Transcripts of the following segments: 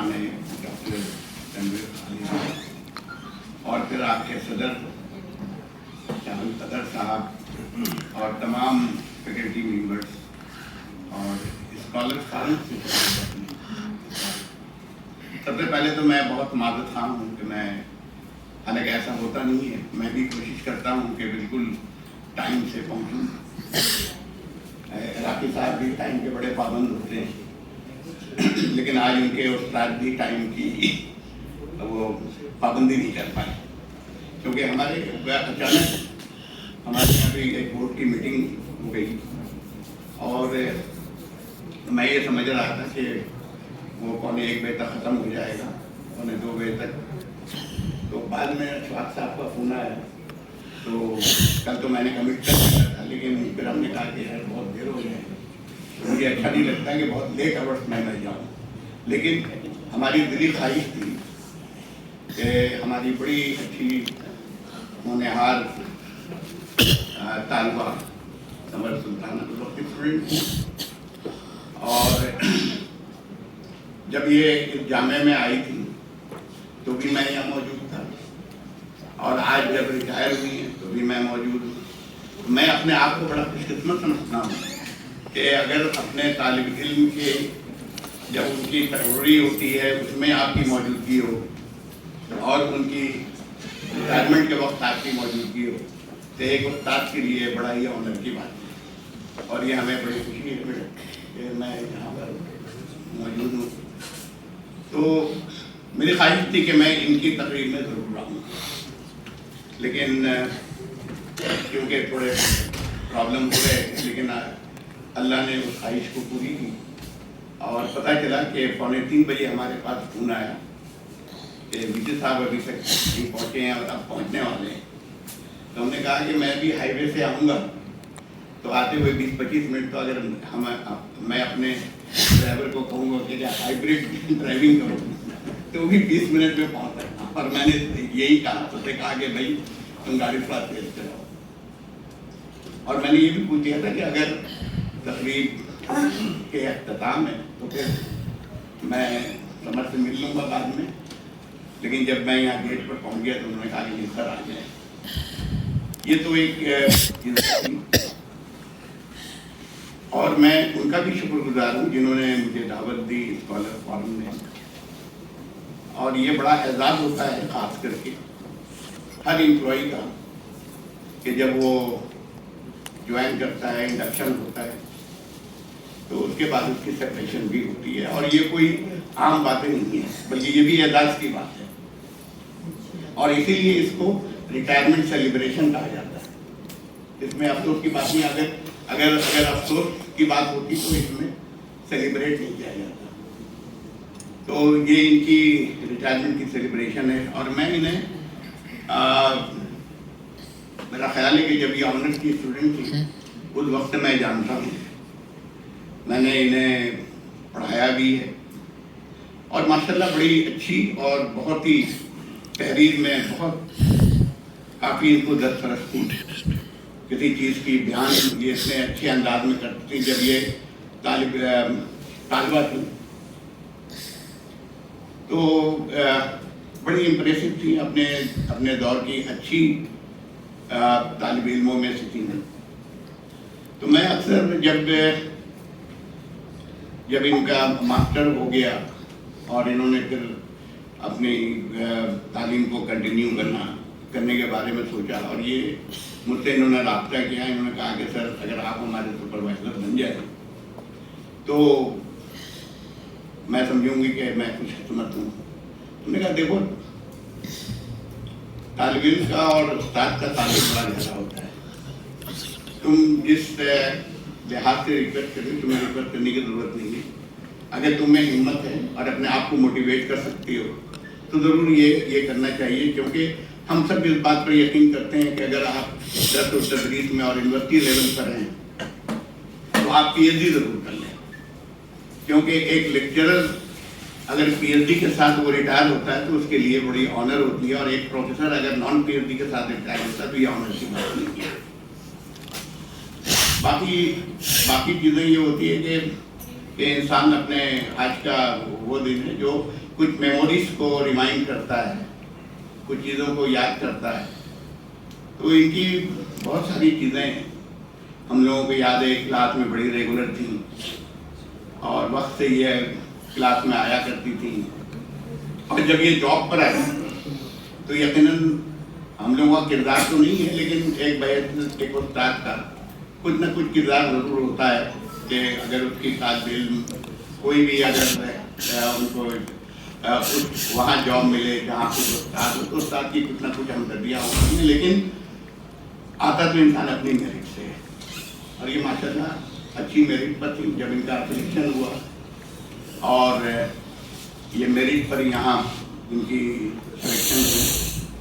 عنوان ہے ڈاکٹر تنویر خالد اور پھر آپ کے صدر جہان قدر صاحب اور تمام فیکلٹی ممبرس اور اسکالر خالد سے سب سے پہلے تو میں بہت معذرت خواہ ہوں کہ میں حالانکہ ایسا ہوتا نہیں ہے، میں بھی کوشش کرتا ہوں کہ بالکل ٹائم سے پہنچوں. عراقی صاحب بھی ٹائم کے بڑے پابند ہوتے ہیں، لیکن آج ان کے استاد بھی ٹائم کی وہ پابندی نہیں کر پائے، کیونکہ ہمارے اچانک ہمارے یہاں بھی ایک بورڈ کی میٹنگ ہو گئی اور میں یہ سمجھ رہا تھا کہ وہ 1:15 تک ختم ہو جائے گا، 1:45 تک. تو بعد میں اشفاق صاحب کا فون آیا، تو کل تو میں نے کمٹ کر دیا تھا، لیکن پھر ہم نے کہا کہ یار بہت دیر ہو جائے گا، مجھے اچھا نہیں لگتا کہ بہت لیٹ آورس میں جاؤں. لیکن ہماری دلی خواہش تھی کہ ہماری بڑی اچھی ہونہار طالبہ سمر سلطانہ اس وقت اسٹوڈنٹ تھی، اور جب یہ اس جامعہ میں آئی تھی تو بھی میں یہاں موجود تھا، اور آج جب ریٹائر ہوئی ہیں تو بھی میں موجود ہوں. میں اپنے آپ کو بڑا خوش قسمت سمجھتا ہوں کہ اگر اپنے طالب علم کے جب ان کی تقرری ہوتی ہے اس میں آپ کی موجودگی ہو اور ان کی ریٹائرمنٹ کے وقت آپ کی موجودگی ہو، تو ایک استاد کے لیے بڑا ہی آنر کی بات ہے، اور یہ ہمیں بڑی خوشی ہے کہ میں یہاں پر موجود ہوں. تو میری خواہش تھی کہ میں ان کی تقریر میں ضرور آؤں، لیکن کیونکہ تھوڑے پرابلم ہو گئے، لیکن اللہ نے اس خواہش کو پوری کی. اور پتہ چلا کہ 2:45 بجے ہمارے پاس فون آیا کہ وجے صاحب ابھی تک نہیں پہنچے ہیں اور اب پہنچنے والے ہیں. تو ہم نے کہا کہ میں بھی ہائی وے سے آؤں گا، تو آتے ہوئے 20-25 منٹ تو اگر میں اپنے ڈرائیور کو کہوں گا کہ ہائیبریڈ ڈرائیونگ کرو تو وہ بھی 20 منٹ میں پہنچ سکتا. اور میں نے یہی کہا، تو نے کہا کہ بھائی تم گاڑی تھوڑا تیز چلاؤ. اور میں نے یہ بھی پوچھ دیا تھا کہ اگر تقریب کے اختتام ہے تو پھر میں سمر سے مل لوں گا بعد میں، لیکن جب میں یہاں گیٹ پر پہنچ گیا تو انہوں نے کہا کہ سر آ جائیں. یہ تو ایک چیز تھی، اور میں ان کا بھی شکر گزار ہوں جنہوں نے مجھے دعوت دی اسکالر فورم میں. اور یہ بڑا اعزاز ہوتا ہے خاص کر کے ہر امپلائی کا کہ جب وہ جوائن کرتا ہے، انڈکشن ہوتا ہے، تو اس کے بعد اس کی سیپریشن بھی ہوتی ہے. اور یہ کوئی عام باتیں نہیں ہیں، بلکہ یہ بھی اعزاز کی بات ہے، اور اسی لیے اس کو ریٹائرمنٹ سیلیبریشن کہا جاتا ہے. اس میں افسوس کی بات نہیں، اگر افسوس کی بات ہوتی تو اس میں سیلیبریٹ نہیں کیا جاتا. تو یہ ان کی ریٹائرمنٹ کی سیلیبریشن ہے. اور میں انہیں میرا خیال ہے کہ جب یہ آنرس کی اسٹوڈنٹ تھی اس وقت میں جانتا ہوں، میں نے انہیں پڑھایا بھی ہے، اور ماشاءاللہ بڑی اچھی اور بہت ہی تحریر میں بہت کافی ان کو دسترس تھی، کسی چیز کی بیان یہ اتنے اچھے انداز میں کرتی تھی. جب یہ طالبہ تھی تو بڑی امپریسو تھی، اپنے دور کی اچھی طالب علموں میں سے تھی. تو میں اکثر جب ان کا ماسٹر ہو گیا اور انہوں نے پھر اپنی تعلیم کو کنٹینیو کرنے کے بارے میں سوچا، اور یہ مجھ سے انہوں نے رابطہ کیا. انہوں نے کہا کہ سر اگر آپ ہمارے سپروائزر بن جائیں تو میں سمجھوں گی کہ میں خوش قسمت ہوں. تو نے کہا دیکھو، طالب علم کا اور استاد کا تعلق بڑا گہرا ہوتا ہے. تم جس لحاظ سے ریکویسٹ کریں تمہیں ریکویسٹ کرنے کی ضرورت نہیں ہے. اگر تم میں ہمت ہے اور اپنے آپ کو موٹیویٹ کر سکتی ہو تو ضرور یہ کرنا چاہیے، کیونکہ ہم سب اس بات پر یقین کرتے ہیں کہ اگر آپ درس و تدریس میں اور یونیورسٹی لیول پر ہیں تو آپ پی ایچ ڈی ضرور کر لیں. کیونکہ ایک لیکچرر اگر پی ایچ ڈی کے ساتھ وہ ریٹائر ہوتا ہے تو اس کے لیے بڑی آنر ہوتی ہے، اور ایک پروفیسر اگر نان پی ایچ ڈی کے ساتھ ریٹائر ہوتا ہے تو یہ آنر کی بات نہیں ہے. باقی چیزیں یہ ہوتی ہے کہ انسان اپنے آج کا وہ دن ہے جو कुछ मेमोरीज को रिमाइंड करता है, कुछ चीज़ों को याद करता है। तो इनकी बहुत सारी चीज़ें हम लोगों को याद है, क्लास में बड़ी रेगुलर थी और वक्त से ये क्लास में आया करती थी। और जब ये जॉब पर आई तो यकीनन हम लोगों का किरदार तो नहीं है, लेकिन एक उस्ताद का कुछ न कुछ किरदार ज़रूर होता है कि अगर उसकी तालबेल कोई भी अगर उनको वहाँ जॉब मिले जहाँ कुछ उस्ताद हो तो उस्ताद की कुछ ना कुछ हमदर्दियाँ होती हैं, लेकिन आता तो इंसान अपनी मेरिट से है। और ये माशाल्लाह अच्छी मेरिट पर थी। जब इनका सिलेक्शन हुआ और ये मेरिट पर यहाँ इनकी सिलेक्शन हुई,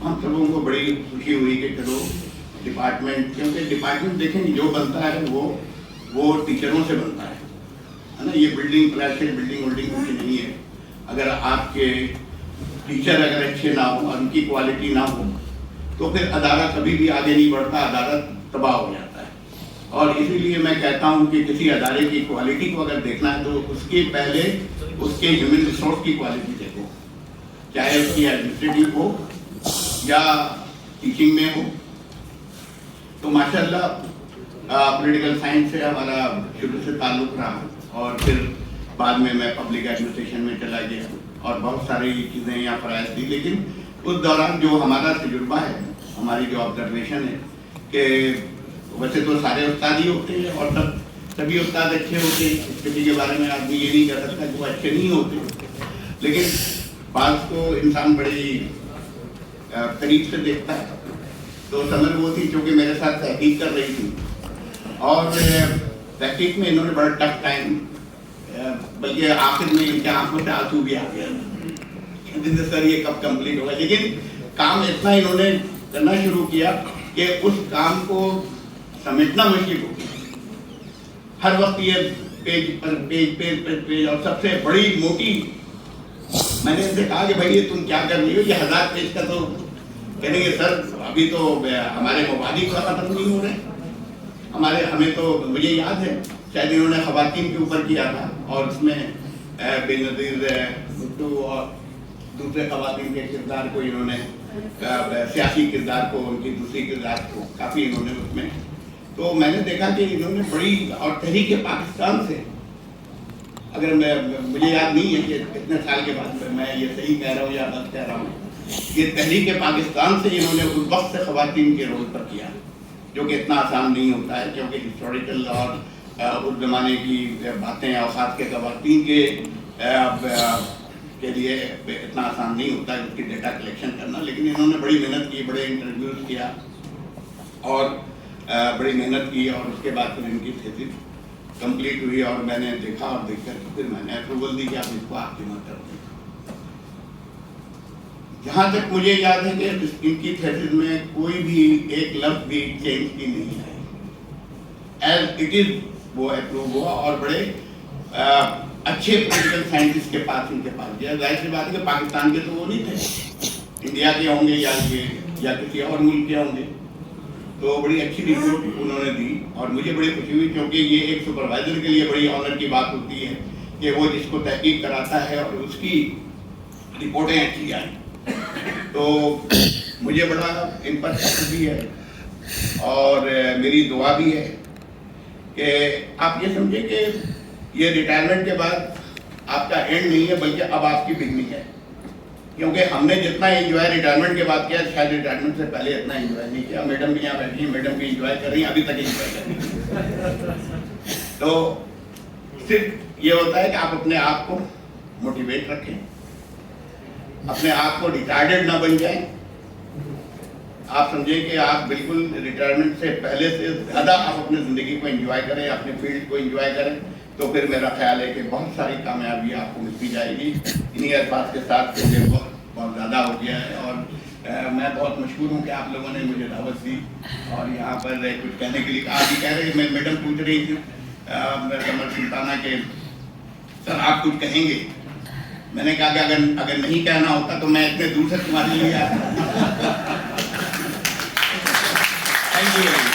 हम सब लोगों को बड़ी खुशी हुई कि चलो डिपार्टमेंट, क्योंकि डिपार्टमेंट देखें जो बनता है वो टीचरों से बनता है ना। ये बिल्डिंग प्लास्टिक बिल्डिंग कुछ नहीं है। अगर आपके टीचर अगर अच्छे ना हो और उनकी क्वालिटी ना हो तो फिर अदारा कभी भी आगे नहीं बढ़ता, अदारा तबाह हो जाता है। और इसीलिए मैं कहता हूँ कि किसी अदारे की क्वालिटी को अगर देखना है तो उसके पहले उसके ह्यूमन रिसोर्स की क्वालिटी देखो, चाहे उसकी एडमिनिस्ट्रेटिव हो या टीचिंग में हो। तो माशाल्लाह पॉलिटिकल साइंस से हमारा शुरू से ताल्लुक़ रहा और फिर बाद में मैं पब्लिक एडमिनिस्ट्रेशन में चला गया और बहुत सारी चीज़ें यहाँ पर आई थी। लेकिन उस दौरान जो हमारा तजुर्बा है, हमारी जो ऑब्जर्वेशन है कि वैसे तो सारे उस्ताद ही होते हैं और सभी उस्ताद अच्छे होते हैं, किसी के बारे में आदमी ये नहीं कह सकता कि वो अच्छे नहीं होते, लेकिन बात को इंसान बड़ी करीब से देखता है। तो समर वो थी जो कि मेरे साथ तहकीक कर रही थी और तहकीक में इन्होंने बड़ा टफ टाइम, बल्कि आखिर में इनके आंखों से आंसू भी आ गया जिनसे सर ये कब कंप्लीट होगा। लेकिन काम इतना इन्होंने करना शुरू किया कि उस काम को समेटना मुश्किल हो गया। हर वक्त ये पेज पर पेज और सबसे बड़ी मोटी, मैंने इनसे कहा कि भाई ये तुम क्या कर रही हो, ये 1000 पेज का तो कहेंगे सर अभी तो हमारे मवादी का खत्म नहीं हो रहे हमें तो मुझे याद है शायद इन्होंने खवातीन के ऊपर किया था और उसमें बेनज़ीर भुट्टो और दूसरे खवातीन के किरदार को इन्होंने सियासी किरदार को, उनकी दूसरी किरदार को काफ़ी इन्होंने उसमें, तो मैंने देखा कि इन्होंने बड़ी, और तहरीक पाकिस्तान से, अगर मुझे याद नहीं है कि कितने साल के बाद मैं ये सही कह रहा हूँ या गलत कह रहा हूँ, ये तहरीक पाकिस्तान से इन्होंने उस वक्त से खवातीन के रोल पर किया, जो कि इतना आसान नहीं होता है क्योंकि हिस्टोरिकल और उस ज़माने की बातें और ख़ास के खवातीन के लिए इतना आसान नहीं होता है उसकी डेटा कलेक्शन करना। लेकिन इन्होंने बड़ी मेहनत की, बड़े इंटरव्यूज़ किया और बड़ी मेहनत की और उसके बाद फिर इनकी थीसिस कंप्लीट हुई और मैंने देखा और देखकर फिर मैंने अप्रूवल दी कि आप इसको आपकी मत कर दें। जहाँ तक मुझे याद है कि इनकी थीसिस में कोई भी एक लफ्ज़ भी चेंज की नहीं है, एज इट इज़ वो अप्रूव हुआ और बड़े अच्छे पॉलिटिकल साइंटिस्ट के पास इनके पास गया। जाहिर सी बात है कि पाकिस्तान के तो वो नहीं थे, इंडिया के होंगे या किसी और मुल्क के होंगे, तो बड़ी अच्छी रिपोर्ट उन्होंने दी और मुझे बड़ी खुशी हुई क्योंकि ये एक सुपरवाइजर के लिए बड़ी ऑनर की बात होती है कि वो जिसको तहकीक कराता है और उसकी रिपोर्टें अच्छी आए। तो मुझे बड़ा इन पर फख्र भी है और मेरी दुआ भी है कि आप ये समझे कि ये रिटायरमेंट के बाद आपका एंड नहीं है बल्कि अब आपकी बिगनिंग है, क्योंकि हमने जितना एंजॉय रिटायरमेंट के बाद किया शायद रिटायरमेंट से पहले इतना एंजॉय नहीं किया। मैडम भी यहाँ बैठी हैं, मैडम भी एंजॉय कर रही हैं, अभी तक एंजॉय कर रही हैं। तो सिर्फ ये होता है कि आप अपने आप को मोटिवेट रखें, अपने आप को रिटायर्ड ना बन जाएं। आप समझें कि आप बिल्कुल रिटायरमेंट से पहले से ज़्यादा आप अपनी ज़िंदगी को एंजॉय करें, अपने फील्ड को एंजॉय करें, तो फिर मेरा ख्याल है कि बहुत सारी कामयाबी आपको मिलती जाएगी। इन्हीं अल्फाज के साथ मुझे बहुत ज़्यादा हो गया है और मैं बहुत मशहूर हूँ कि आप लोगों ने मुझे दावत दी और यहाँ पर कुछ कहने के लिए कहा। अभी कह रहे, मैं मैडम पूछ रही थी कमर सुल्ताना के सर आप कुछ कहेंगे, मैंने कहा कि अगर नहीं कहना होता तो मैं इतने दूर से तुम्हारे लिए आया। Thank you.